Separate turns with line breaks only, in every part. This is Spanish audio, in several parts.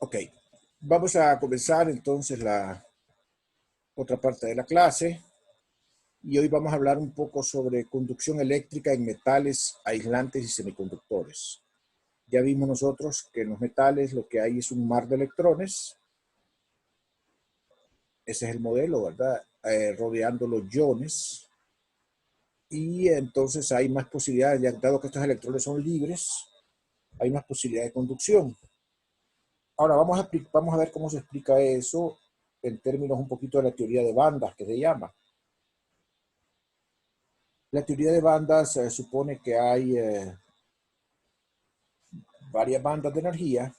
Ok, vamos a comenzar entonces la otra parte de la clase y hoy vamos a hablar un poco sobre conducción eléctrica en metales, aislantes y semiconductores. Ya vimos nosotros que en los metales lo que hay es un mar de electrones, ese es el modelo, ¿verdad? Rodeando los iones y entonces hay más posibilidades, ya dado que estos electrones son libres, hay más posibilidades de conducción. Ahora vamos a ver cómo se explica eso en términos un poquito de la teoría de bandas que se llama. La teoría de bandas supone que hay varias bandas de energía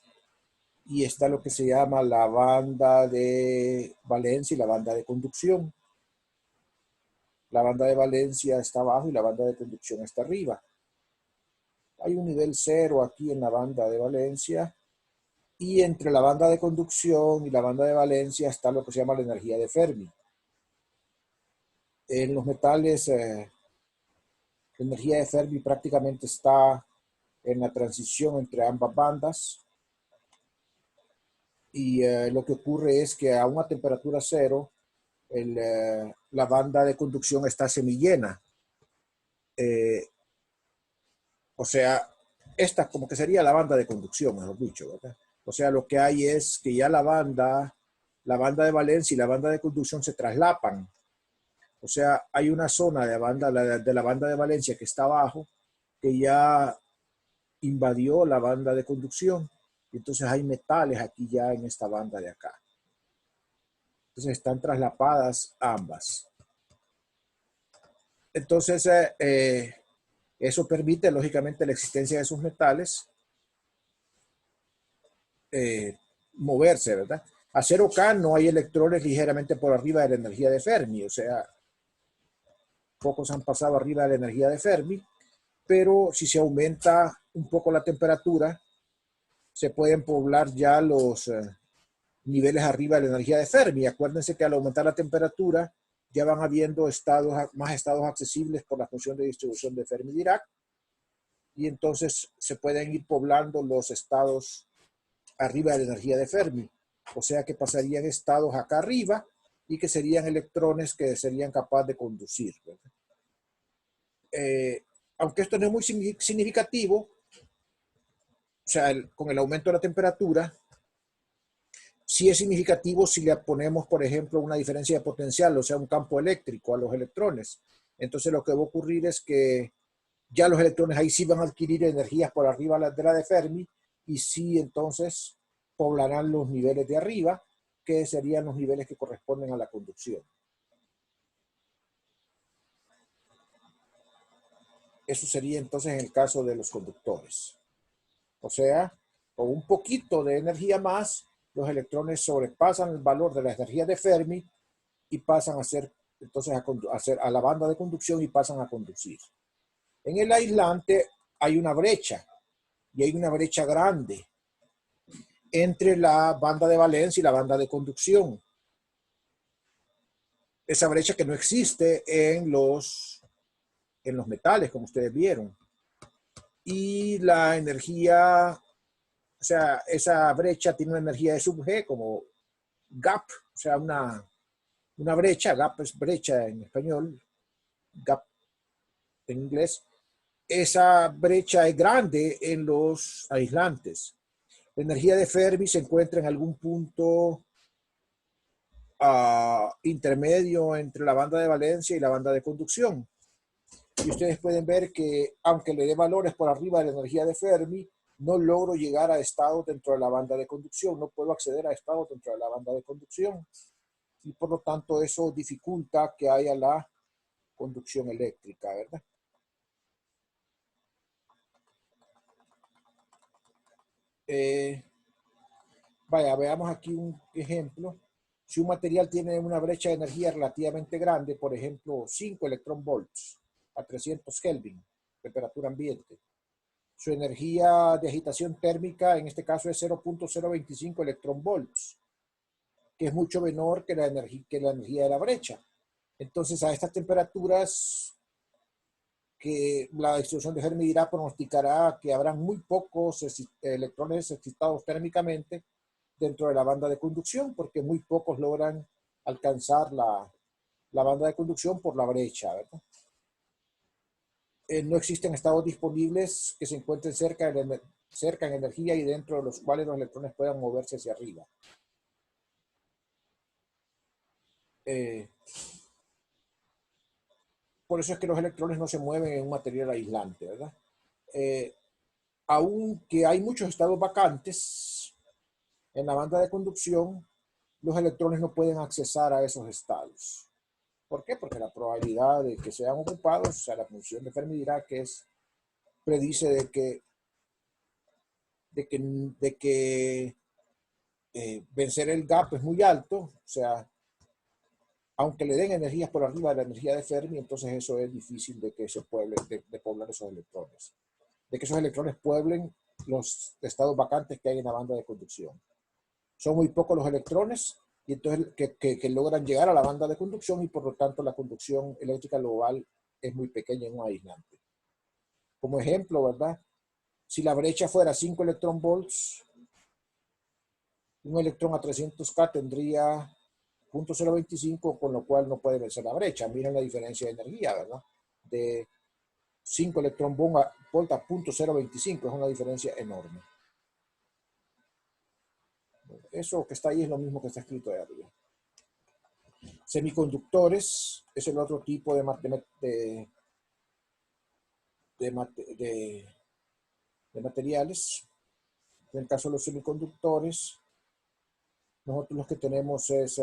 y está lo que se llama la banda de valencia y la banda de conducción. La banda de valencia está abajo y la banda de conducción está arriba. Hay un nivel cero aquí en la banda de valencia y entre la banda de conducción y la banda de valencia está lo que se llama la energía de Fermi. En los metales, la energía de Fermi prácticamente está en la transición entre ambas bandas y lo que ocurre es que a una temperatura cero la banda de conducción está semillena. Eh, o sea, esta como que sería la banda de conducción, mejor dicho, ¿verdad? O sea, lo que hay es que ya la banda de valencia y la banda de conducción se traslapan. O sea, hay una zona de la banda de valencia que está abajo, que ya invadió la banda de conducción. Y entonces hay metales aquí ya en esta banda de acá. Entonces están traslapadas ambas. Entonces, eso permite, lógicamente, la existencia de esos metales eh, moverse, ¿verdad? A 0K no hay electrones ligeramente por arriba de la energía de Fermi, o sea, pocos han pasado arriba de la energía de Fermi, pero si se aumenta un poco la temperatura, se pueden poblar ya los niveles arriba de la energía de Fermi. Acuérdense que al aumentar la temperatura, ya van habiendo más estados accesibles por la función de distribución de Fermi-Dirac, y entonces se pueden ir poblando los estados arriba de la energía de Fermi. O sea que pasarían estados acá arriba y que serían electrones que serían capaces de conducir. Eh, Aunque esto no es muy significativo, o sea, con el aumento de la temperatura, sí es significativo si le ponemos, por ejemplo, una diferencia de potencial, o sea, un campo eléctrico a los electrones. Entonces lo que va a ocurrir es que ya los electrones ahí sí van a adquirir energías por arriba de la de Fermi y sí entonces poblarán los niveles de arriba, que serían los niveles que corresponden a la conducción. Eso sería entonces en el caso de los conductores. O sea, con un poquito de energía más, los electrones sobrepasan el valor de la energía de Fermi y pasan a ser entonces a la banda de conducción y pasan a conducir. En el aislante hay una brecha y hay una brecha grande entre la banda de valencia y la banda de conducción. Esa brecha que no existe en los metales, como ustedes vieron. Y la energía, o sea, esa brecha tiene una energía de sub G como gap, o sea, una brecha, gap es brecha en español, gap en inglés. Esa brecha es grande en los aislantes. La energía de Fermi se encuentra en algún punto intermedio entre la banda de valencia y la banda de conducción. Y ustedes pueden ver que aunque le dé valores por arriba de la energía de Fermi, no logro llegar a estados dentro de la banda de conducción, no puedo acceder a estados dentro de la banda de conducción y por lo tanto eso dificulta que haya la conducción eléctrica, ¿verdad? Eh, Vaya, veamos aquí un ejemplo. Si un material tiene una brecha de energía relativamente grande, por ejemplo, 5 electron volts a 300 Kelvin, temperatura ambiente, su energía de agitación térmica en este caso es 0.025 electron volts, que es mucho menor que la energía de la brecha. Entonces, a estas temperaturas, que la distribución de Fermi-Dirac pronosticará que habrán muy pocos electrones excitados térmicamente dentro de la banda de conducción, porque muy pocos logran alcanzar la banda de conducción por la brecha, ¿verdad? No existen estados disponibles que se encuentren cerca en energía y dentro de los cuales los electrones puedan moverse hacia arriba. Por eso es que los electrones no se mueven en un material aislante, ¿verdad? Aunque hay muchos estados vacantes en la banda de conducción, los electrones no pueden accesar a esos estados. ¿Por qué? Porque la probabilidad de que sean ocupados, o sea, la función de Fermi-Dirac predice de que vencer el gap es muy alto, o sea, aunque le den energías por arriba de la energía de Fermi, entonces eso es difícil de que se pueblen, de poblar esos electrones. De que esos electrones pueblen los estados vacantes que hay en la banda de conducción. Son muy pocos los electrones y entonces que logran llegar a la banda de conducción y por lo tanto la conducción eléctrica global es muy pequeña en un aislante. Como ejemplo, ¿verdad? Si la brecha fuera 5 electron volts, un electrón a 300K tendría 0.025, con lo cual no puede vencer la brecha. Miren la diferencia de energía, ¿verdad? De 5 electron volt a 0.025 es una diferencia enorme. Eso que está ahí es lo mismo que está escrito ahí arriba. Semiconductores es el otro tipo de materiales. En el caso de los semiconductores, nosotros lo que tenemos es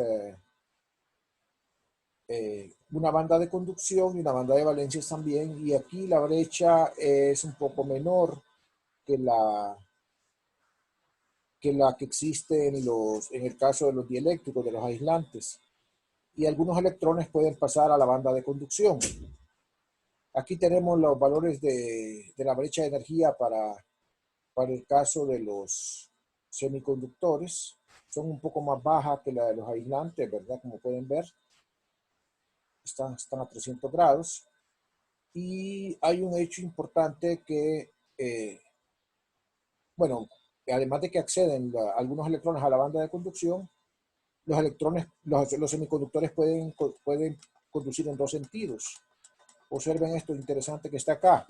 una banda de conducción y una banda de valencias también, y aquí la brecha es un poco menor que la que existe en el caso de los dieléctricos, de los aislantes, y algunos electrones pueden pasar a la banda de conducción. Aquí tenemos los valores de la brecha de energía para el caso de los semiconductores. Son un poco más bajas que la de los aislantes, ¿verdad? Como pueden ver, están a 300 grados. Y hay un hecho importante que, bueno, además de que acceden algunos electrones a la banda de conducción, los electrones, los semiconductores pueden conducir en dos sentidos. Observen esto interesante que está acá.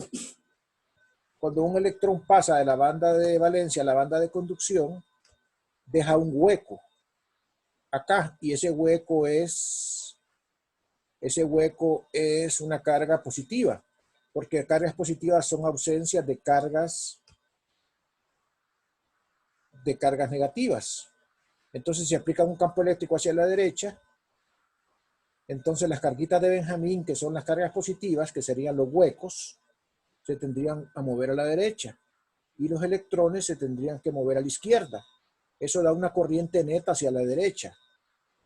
Cuando un electrón pasa de la banda de valencia a la banda de conducción, deja un hueco acá, y ese hueco es una carga positiva, porque cargas positivas son ausencias de cargas negativas. Entonces, si aplica un campo eléctrico hacia la derecha, entonces las carguitas de Benjamín, que son las cargas positivas, que serían los huecos, se tendrían a mover a la derecha y los electrones se tendrían que mover a la izquierda. Eso da una corriente neta hacia la derecha,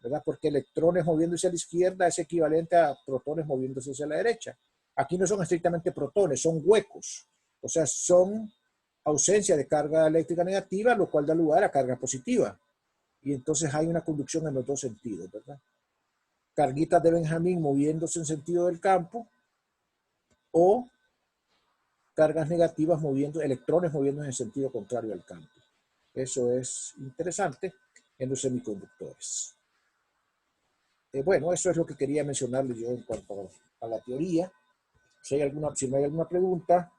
¿verdad? Porque electrones moviéndose a la izquierda es equivalente a protones moviéndose hacia la derecha. Aquí no son estrictamente protones, son huecos. O sea, son ausencia de carga eléctrica negativa, lo cual da lugar a carga positiva. Y entonces hay una conducción en los dos sentidos, ¿verdad? Carguitas de Benjamín moviéndose en sentido del campo o cargas negativas electrones moviéndose en sentido contrario al campo. Eso es interesante en los semiconductores. Bueno, eso es lo que quería mencionarles yo en cuanto a la teoría. Si no hay alguna pregunta,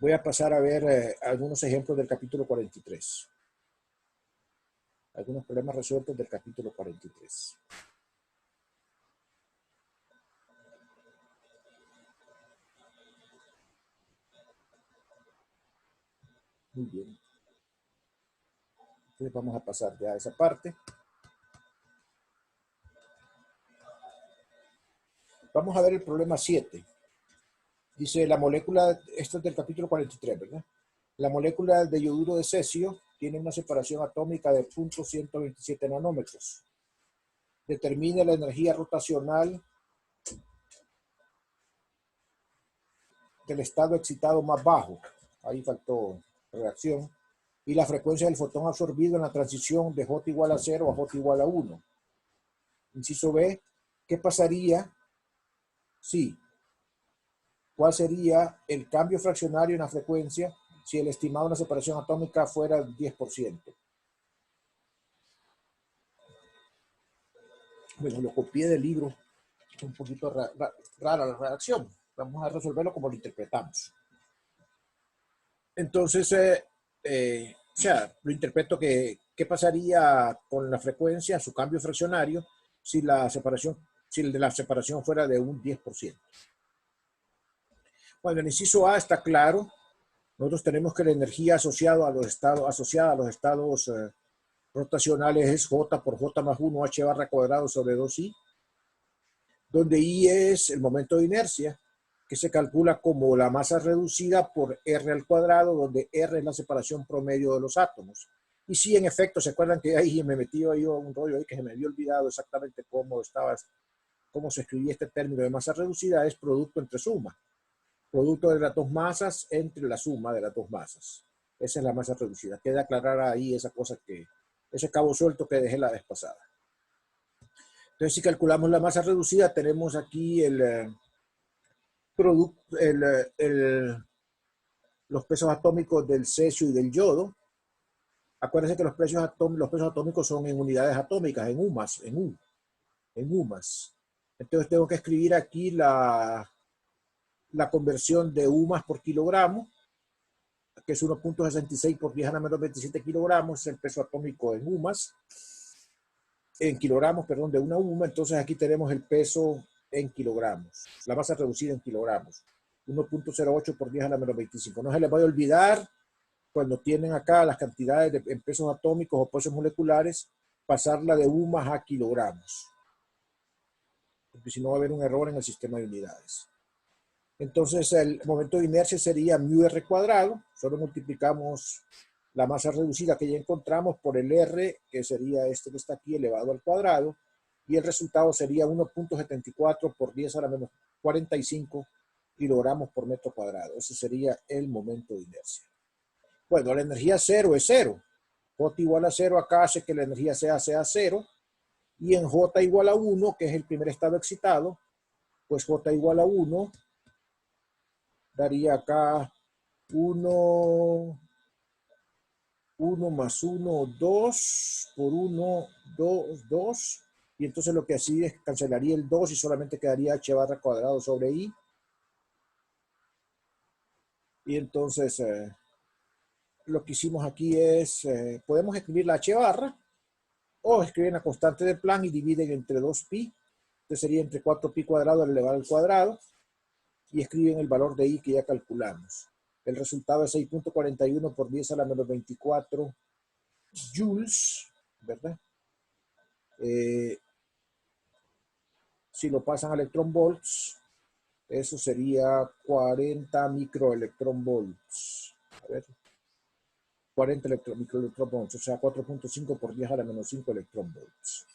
voy a pasar a ver algunos ejemplos del capítulo 43. Algunos problemas resueltos del capítulo 43. Muy bien. Entonces vamos a pasar ya a esa parte. Vamos a ver el problema 7. Dice la molécula, esto es del capítulo 43, ¿verdad? La molécula de yoduro de cesio tiene una separación atómica de 0.127 nanómetros. Determina la energía rotacional del estado excitado más bajo. Ahí faltó reacción. Y la frecuencia del fotón absorbido en la transición de J igual a 0 a J igual a 1. Inciso B, ¿qué pasaría si? ¿Cuál sería el cambio fraccionario en la frecuencia si el estimado de una separación atómica fuera 10%? Bueno, lo copié del libro, un poquito rara la redacción. Vamos a resolverlo como lo interpretamos. Entonces, o sea, lo interpreto que qué pasaría con la frecuencia, su cambio fraccionario, si el de la separación fuera de un 10%. Bueno, el inciso A está claro. Nosotros tenemos que la energía asociada a los estados rotacionales es J por J más 1 H barra cuadrado sobre 2I, donde I es el momento de inercia, que se calcula como la masa reducida por R al cuadrado, donde R es la separación promedio de los átomos. Y sí, en efecto, ¿se acuerdan que ahí me metí yo un rollo ahí que se me había olvidado exactamente cómo se escribía este término de masa reducida? Es producto entre suma. Producto de las dos masas entre la suma de las dos masas. Esa es la masa reducida. Queda aclarar ahí ese cabo suelto que dejé la vez pasada. Entonces, si calculamos la masa reducida, tenemos aquí los pesos atómicos del cesio y del yodo. Acuérdense que los pesos atómicos son en unidades atómicas, en UMAS, en UMAS. Entonces tengo que escribir aquí la conversión de UMAS por kilogramo, que es 1.66 por 10 a la menos 27 kilogramos, es el peso atómico en UMAS, en kilogramos, perdón, de una UMA. Entonces aquí tenemos el peso en kilogramos, la masa reducida en kilogramos, 1.08 por 10 a la menos 25. No se les vaya a olvidar, cuando tienen acá las cantidades en pesos atómicos o pesos moleculares, pasarla de UMAS a kilogramos, porque si no va a haber un error en el sistema de unidades. Entonces el momento de inercia sería μr cuadrado, solo multiplicamos la masa reducida que ya encontramos por el R, que sería este que está aquí elevado al cuadrado, y el resultado sería 1.74 por 10 a la menos 45 kilogramos por metro cuadrado. Ese sería el momento de inercia. Bueno, la energía cero es cero. J igual a 0 acá hace que la energía sea 0, y en J igual a 1, que es el primer estado excitado, pues J igual a 1 daría acá 1 más 1, 2, por 1, 2, 2. Y entonces lo que así es cancelaría el 2 y solamente quedaría h barra cuadrado sobre i. Y entonces lo que hicimos aquí es, podemos escribir la h barra o escriben la constante de Planck y dividen entre 2pi. Entonces sería entre 4pi cuadrado elevado al cuadrado. Y escriben el valor de i que ya calculamos. El resultado es 6.41 por 10 a la menos 24 joules, ¿verdad? Si lo pasan a electron volts, eso sería 40 microelectron volts. A ver, 40 microelectron volts, o sea, 4.5 por 10 a la menos 5 electron volts.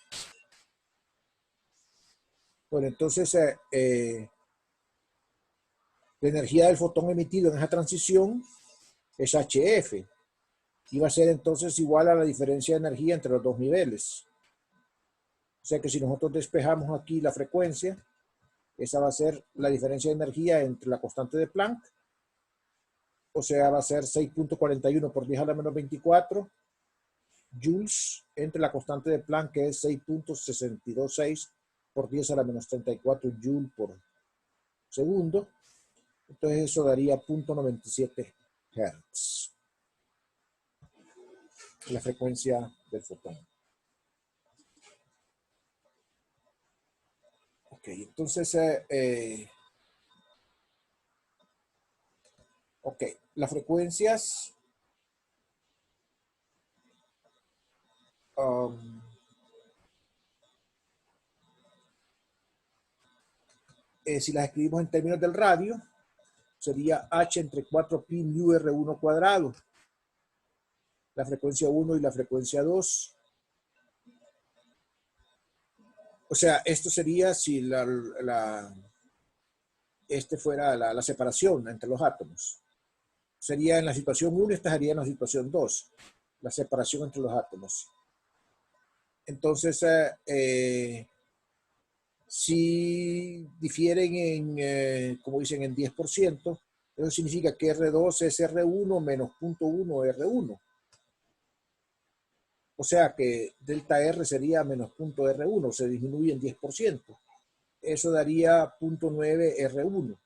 Bueno, entonces la energía del fotón emitido en esa transición es HF. Y va a ser entonces igual a la diferencia de energía entre los dos niveles. O sea que si nosotros despejamos aquí la frecuencia, esa va a ser la diferencia de energía entre la constante de Planck. O sea, va a ser 6.41 por 10 a la menos 24 joules entre la constante de Planck, que es 6.626 por 10 a la menos 34 joules por segundo. Entonces eso daría 0.97 Hz. La frecuencia del fotón. Ok, entonces, ok, las frecuencias si las escribimos en términos del radio, sería h entre 4pi mu r1 cuadrado, la frecuencia 1 y la frecuencia 2. O sea, esto sería si este fuera la separación entre los átomos. Sería en la situación 1, esta sería en la situación 2, la separación entre los átomos. Entonces, si difieren en, como dicen, en 10%, eso significa que R2 es R1 menos 0.1 R1. O sea que delta R sería menos punto R1, se disminuye en 10%. Eso daría 0.9 R1.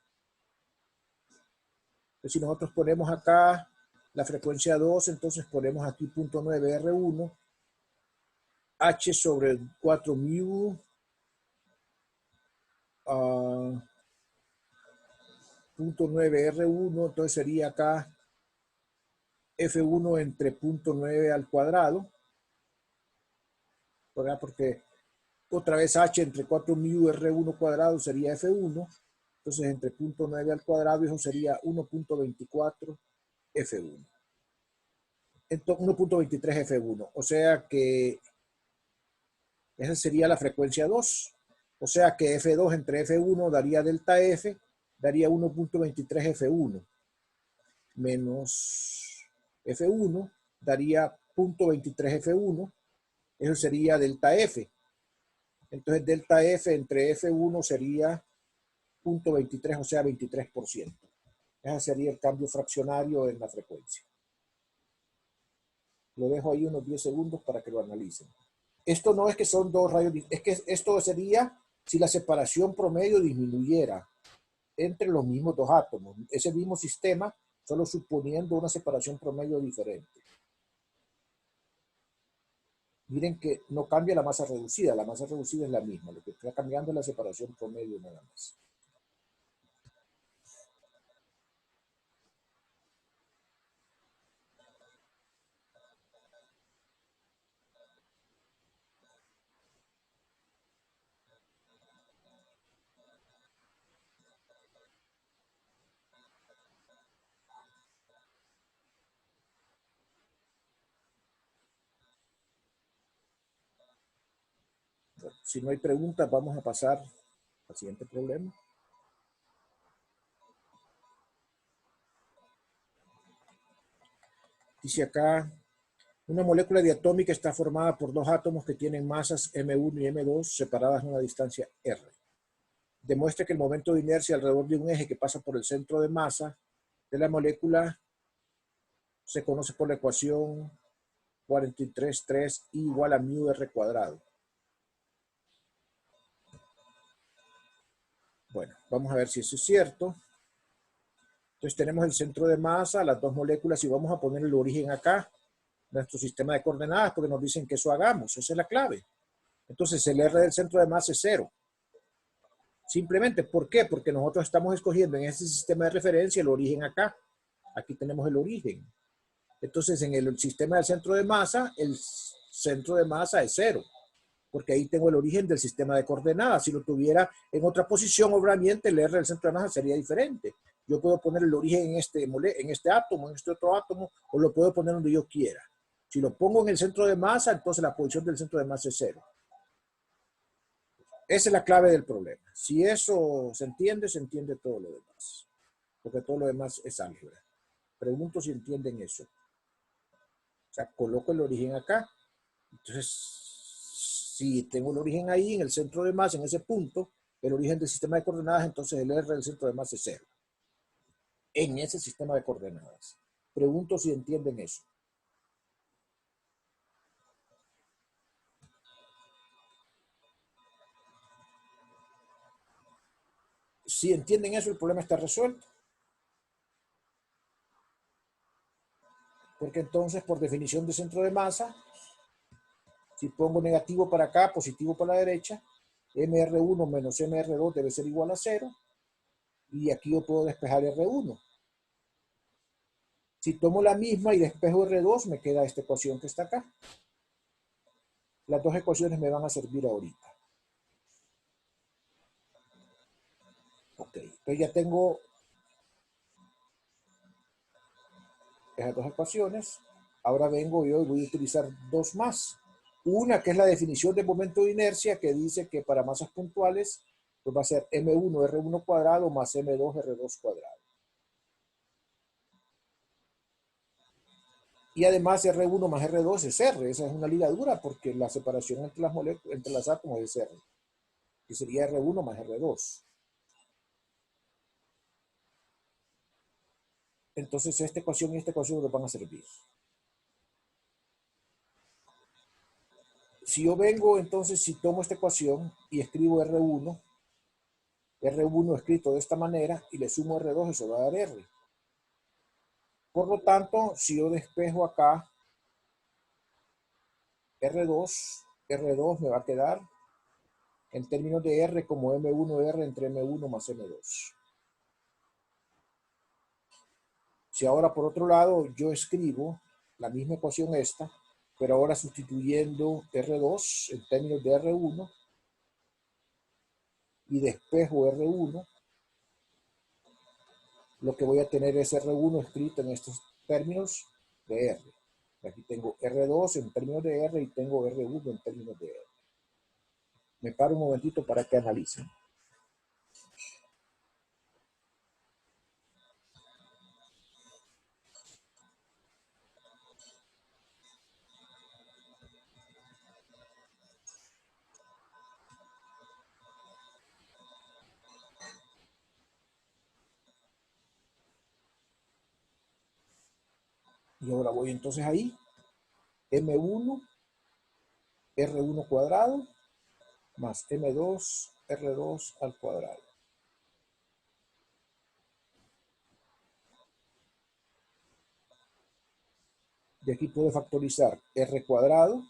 Entonces, si nosotros ponemos acá la frecuencia 2, entonces ponemos aquí 0.9 R1, H sobre 4 mu, 0.9 R1, entonces sería acá F1 entre 0.9 al cuadrado, ¿verdad? Porque otra vez H entre 4 mu R1 cuadrado sería F1, entonces entre 0.9 al cuadrado eso sería 1.24 F1. Entonces 1.23 F1, o sea que esa sería la frecuencia 2, o sea que F2 entre F1 daría delta F, daría 1.23 F1 menos F1 daría 0.23 F1, eso sería delta F. Entonces delta F entre F1 sería 0.23, o sea 23%. Ese sería el cambio fraccionario en la frecuencia. Lo dejo ahí unos 10 segundos para que lo analicen. Esto no es que son dos rayos, es que esto sería si la separación promedio disminuyera entre los mismos dos átomos. Ese mismo sistema, solo suponiendo una separación promedio diferente. Miren que no cambia la masa reducida es la misma, lo que está cambiando es la separación promedio nada más. Bueno, si no hay preguntas, vamos a pasar al siguiente problema. Dice acá, una molécula diatómica está formada por dos átomos que tienen masas M1 y M2 separadas a una distancia R. Demuestra que el momento de inercia alrededor de un eje que pasa por el centro de masa de la molécula se conoce por la ecuación 43.3 igual a mu r cuadrado. Bueno, vamos a ver si eso es cierto. Entonces tenemos el centro de masa, las dos moléculas, y vamos a poner el origen acá, nuestro sistema de coordenadas, porque nos dicen que eso hagamos. Esa es la clave. Entonces el R del centro de masa es 0. Simplemente, ¿por qué? Porque nosotros estamos escogiendo en este sistema de referencia el origen acá. Aquí tenemos el origen. Entonces, en el sistema del centro de masa, el centro de masa es 0, porque ahí tengo el origen del sistema de coordenadas. Si lo tuviera en otra posición, obviamente el R del centro de masa sería diferente. Yo puedo poner el origen en este átomo, en este otro átomo, o lo puedo poner donde yo quiera. Si lo pongo en el centro de masa, entonces la posición del centro de masa es 0. Esa es la clave del problema. Si eso se entiende todo lo demás. Porque todo lo demás es álgebra. Pregunto si entienden eso. O sea, coloco el origen acá. Entonces, si tengo el origen ahí, en el centro de masa, en ese punto, el origen del sistema de coordenadas, entonces el R del centro de masa es 0. En ese sistema de coordenadas. Pregunto si entienden eso. Si entienden eso, el problema está resuelto. Porque entonces, por definición de centro de masa, si pongo negativo para acá, positivo para la derecha, MR1 menos MR2 debe ser igual a 0. Y aquí yo puedo despejar R1. Si tomo la misma y despejo R2, me queda esta ecuación que está acá. Las dos ecuaciones me van a servir ahorita. Ok, entonces ya tengo esas dos ecuaciones. Ahora vengo yo y voy a utilizar dos más. Una que es la definición de momento de inercia, que dice que para masas puntuales pues va a ser M1 R1 cuadrado más M2 R2 cuadrado. Y además R1 más R2 es R. Esa es una ligadura porque la separación entre las moléculas, entre las átomos es R. Que sería R1 más R2. Entonces esta ecuación y esta ecuación nos van a servir. Si yo vengo, entonces, si tomo esta ecuación y escribo R1 escrito de esta manera, y le sumo R2, eso va a dar R. Por lo tanto, si yo despejo acá R2 me va a quedar en términos de R como M1R entre M1 más M2. Si ahora por otro lado yo escribo la misma ecuación esta, pero ahora sustituyendo R2 en términos de R1 y despejo R1, lo que voy a tener es R1 escrito en estos términos de R. Aquí tengo R2 en términos de R y tengo R1 en términos de R. Me paro un momentito para que analicen. Y ahora voy entonces ahí, M1, R1 cuadrado, más M2, R2 al cuadrado. De aquí puedo factorizar R cuadrado,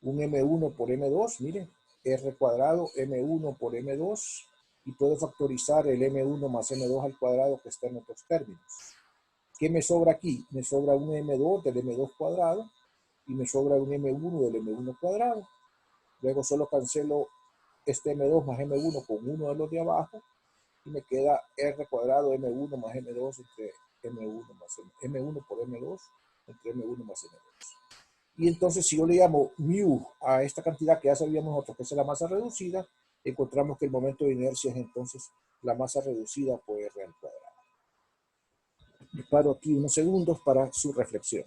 un M1 por M2, miren, R cuadrado, M1 por M2, y puedo factorizar el M1 más M2 al cuadrado que está en otros términos. ¿Qué me sobra aquí? Me sobra un M2 del M2 cuadrado y me sobra un M1 del M1 cuadrado. Luego solo cancelo este M2 más M1 con uno de los de abajo y me queda R cuadrado M1 más M2 entre M1 más M1 por M2 entre M1 más M2. Y entonces si yo le llamo mu a esta cantidad que ya sabíamos nosotros que es la masa reducida, encontramos que el momento de inercia es entonces la masa reducida por R al cuadrado. Y paro aquí unos segundos para su reflexión.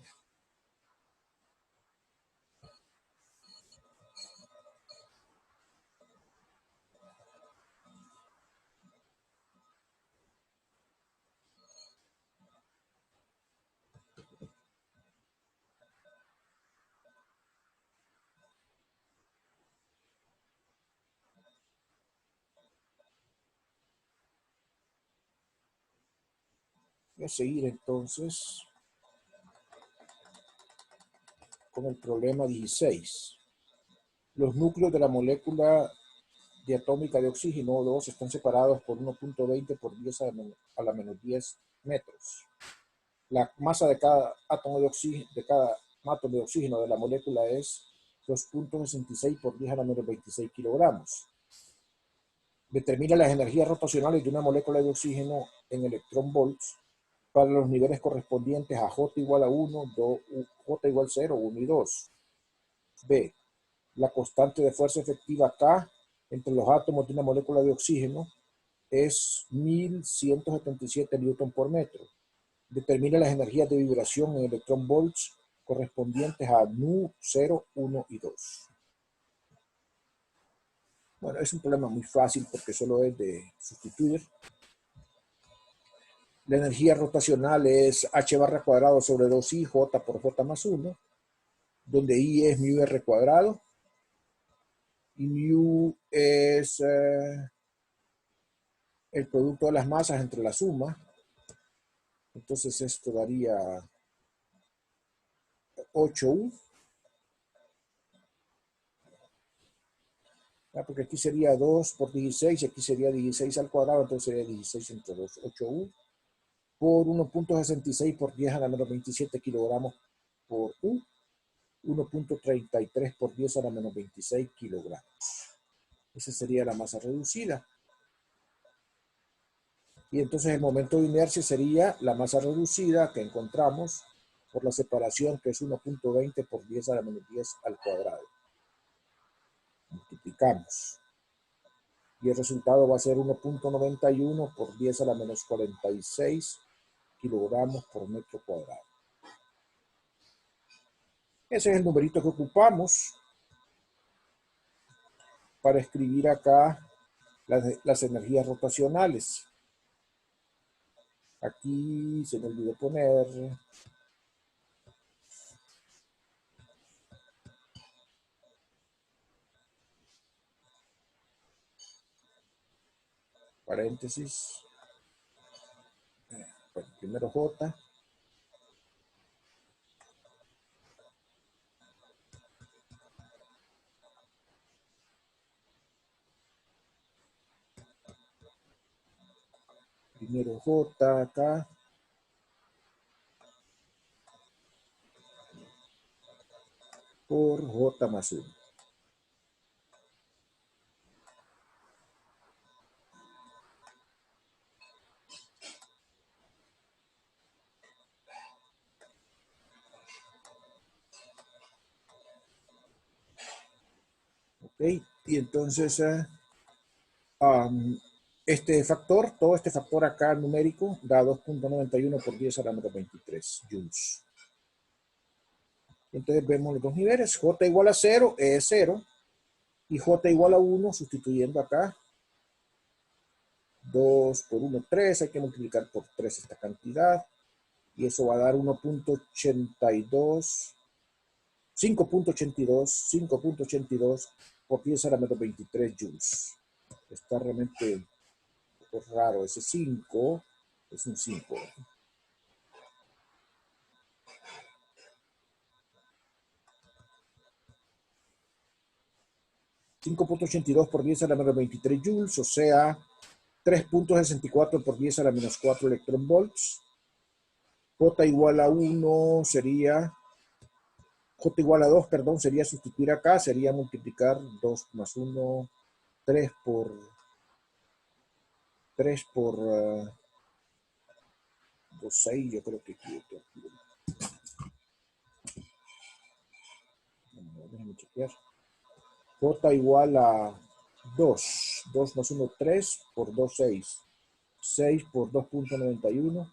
Voy a seguir entonces con el problema 16. Los núcleos de la molécula diatómica de oxígeno O2 están separados por 1.20 por 10 a la menos 10 metros. La masa de cada átomo de oxígeno de la molécula es 2.66 por 10 a la menos 26 kilogramos. Determina las energías rotacionales de una molécula de oxígeno en electronvolts para los niveles correspondientes a J igual a 1, J igual a 0, 1 y 2. B. La constante de fuerza efectiva K entre los átomos de una molécula de oxígeno es 1177 newton por metro. Determina las energías de vibración en electronvolts correspondientes a nu 0, 1 y 2. Bueno, es un problema muy fácil porque solo es de sustituir. La energía rotacional es h barra cuadrado sobre 2i, j por j más 1, donde i es mu r cuadrado y mu es el producto de las masas entre la suma. Entonces esto daría 8u, porque aquí sería 2 por 16 y aquí sería 16 al cuadrado, entonces sería 16 entre 2, 8u por 1.66 por 10 a la menos 27 kilogramos por u, 1.33 por 10 a la menos 26 kilogramos. Esa sería la masa reducida. Y entonces el momento de inercia sería la masa reducida que encontramos por la separación, que es 1.20 por 10 a la menos 10 al cuadrado. Multiplicamos. Y el resultado va a ser 1.91 por 10 a la menos 46 kilogramos por metro cuadrado. Ese es el numerito que ocupamos para escribir acá las energías rotacionales. Aquí se me olvidó poner paréntesis, bueno, primero J, primero J acá, por J más 1. ¿Ok? Y entonces este factor, todo este factor acá numérico da 2.91 por 10 a la menos 23 joules. Entonces vemos los dos niveles, J igual a 0 es 0 y J igual a 1 sustituyendo acá 2 por 1, 3, hay que multiplicar por 3 esta cantidad y eso va a dar 1.82, 5.82 por 10 a la menos 23 joules. Está realmente un poco raro ese 5, es un 5. 5.82 por 10 a la menos 23 joules, o sea, 3.64 por 10 a la menos 4 electronvolts. J igual a 1 sería, J igual a 2, perdón, sería sustituir acá, sería multiplicar 2 más 1, 3 por 2, 6, yo creo que aquí. Déjenme chequear. J igual a 2, 2 más 1, 3 por 2, 6. 6 por 2.91.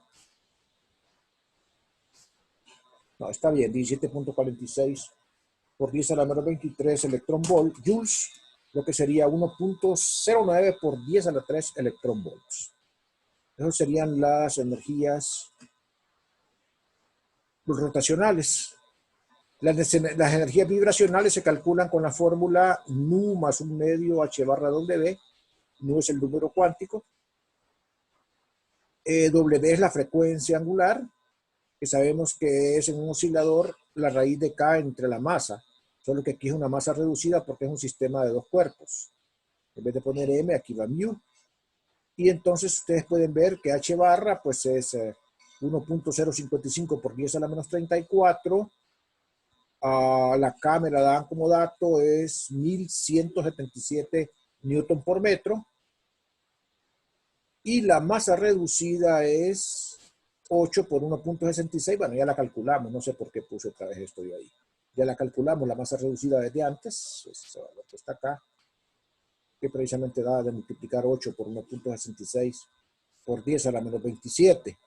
No, está bien, 17.46 por 10 a la menos 23 electron volt, joules, lo que sería 1.09 por 10 a la 3 electron volts. Esas serían las energías rotacionales. Las energías vibracionales se calculan con la fórmula nu más un medio h barra W. Nu es el número cuántico. W es la frecuencia angular, que sabemos que es en un oscilador la raíz de K entre la masa, solo que aquí es una masa reducida porque es un sistema de dos cuerpos. En vez de poner M, aquí va mu. Y entonces ustedes pueden ver que H barra pues es 1.055 por 10 a la menos 34. La K me la dan como dato, es 1177 newton por metro. Y la masa reducida es 8 por 1.66. Bueno, ya la calculamos, no sé por qué puse otra vez esto yo ahí. Ya la calculamos, la masa reducida desde antes, es lo que está acá, que precisamente da de multiplicar 8 por 1.66 por 10 a la menos 27.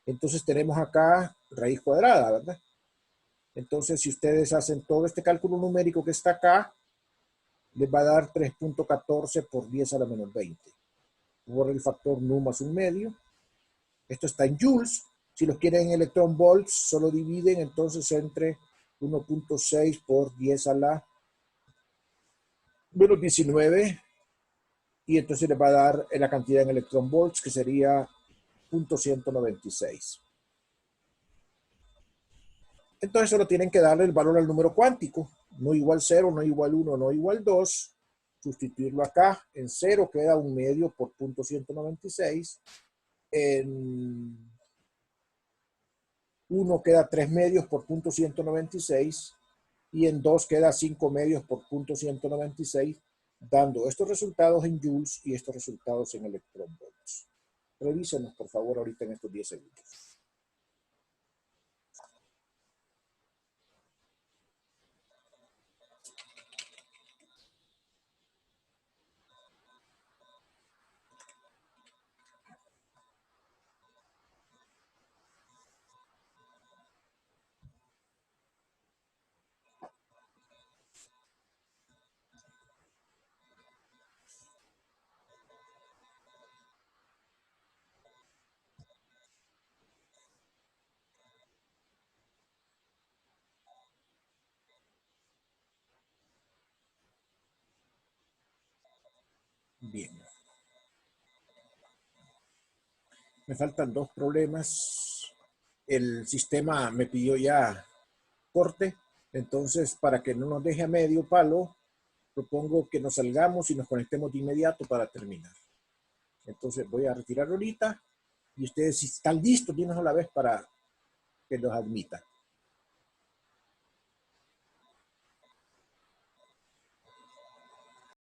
Entonces tenemos acá raíz cuadrada, ¿verdad? Entonces, si ustedes hacen todo este cálculo numérico que está acá, les va a dar 3.14 por 10 a la menos 20. Por el factor nu más un medio. Esto está en joules. Si los quieren en electron volts, solo dividen entonces entre 1.6 por 10 a la menos 19. Y entonces les va a dar la cantidad en electron volts, que sería 0.196. Entonces solo tienen que darle el valor al número cuántico. No igual 0, no igual 1, no igual 2. Sustituirlo acá. En 0 queda un medio por 0.196. En 1 queda 3 medios por 0.196. Y en 2 queda 5 medios por 0.196, dando estos resultados en joules y estos resultados en electronvolts. Revísenos, por favor, ahorita en estos 10 segundos. Bien. Me faltan dos problemas. El sistema me pidió ya corte, entonces para que no nos deje a medio palo, propongo que nos salgamos y nos conectemos de inmediato para terminar. Entonces voy a retirar ahorita y ustedes si están listos, dinos a la vez para que los admita.